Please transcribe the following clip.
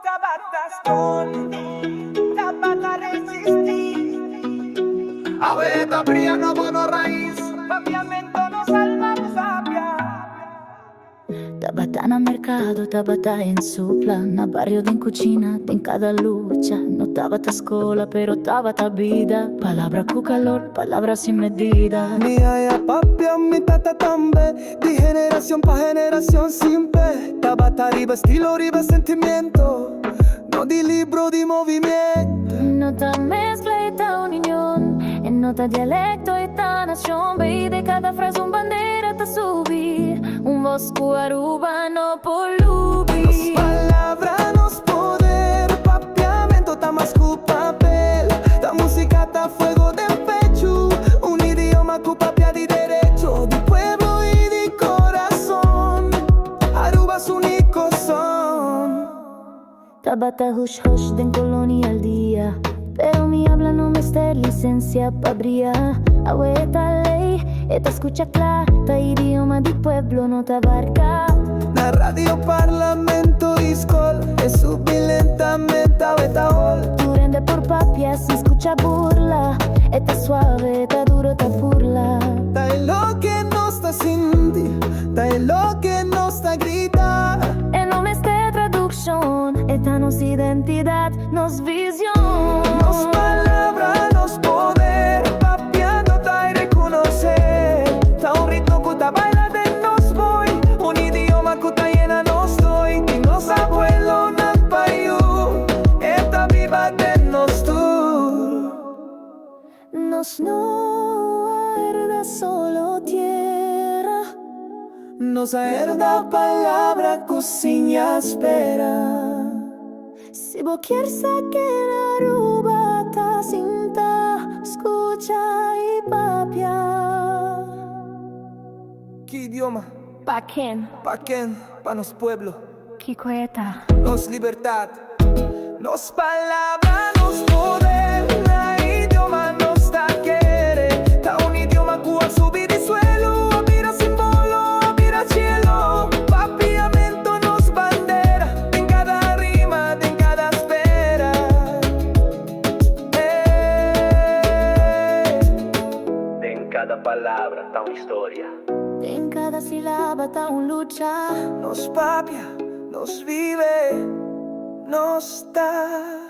Tabataston, tabata resistir. Aveta Priano Bono Raíz. Papiamento no salva sabia. Tabata na mercado, tabata en supla. Na barrio din cucina, din cada lucha. No tabata escola, pero tabata vida. Palabra con calor, palabra sin medida. Mi aya papi, mi tata tambe. De generación pa generación simple. Tabata arriba estilo, arriba sentimiento. No di libro, di movimiento. Nota mezcla y ta unión. En nota dialecto y ta nación. Ve de cada frase un bandera ta subir. Un bosco arubano por lubi. Palabra nos poder. Papiamento ta más cu papel. Ta música ta fuego de pecho. Un idioma cu papia di derecho. Di pueblo y di corazón. Aruba su único son. Tabata hush hush den colonia al día. Pero mi habla no me está licencia pa' brillar. Abueta ley, esta escucha clara. Ta idioma di pueblo no te abarca. Na radio parlamento iscol. Es subir lentamente a betaol. Tu rende por papia si escucha burla. Esta suave, esta duro, esta burla. Ta es lo que nos está sinti. Ta es lo que nos está grita. En nome este traducción. Esta nos identidad, nos visión. Nos palabra, nos poder. Papiando ta y reconocer. Ta un ritmo que ta baila de nos voy. Un idioma que ta llena nos doy. Y nos abuelo na payu. Esta viva de nos tú. Nos no herda solo tierra. Nos herda palabra cocina espera. Si vos quieres que la ruba ta cinta, escucha y papia. ¿Qué idioma? Pa' quién? ¿Pa' quién? Pa' nos pueblo. Kikueta. Nos libertad. Nos palabra, nos poder. La idioma nos da quiere. Ta un idioma que a subir y suelo. Mira símbolo, mira cielo. Papiamento nos bandera. En cada rima, en cada espera. En cada palabra está una historia. En cada sílaba ta un lucha. Nos papia, nos vive, nos da.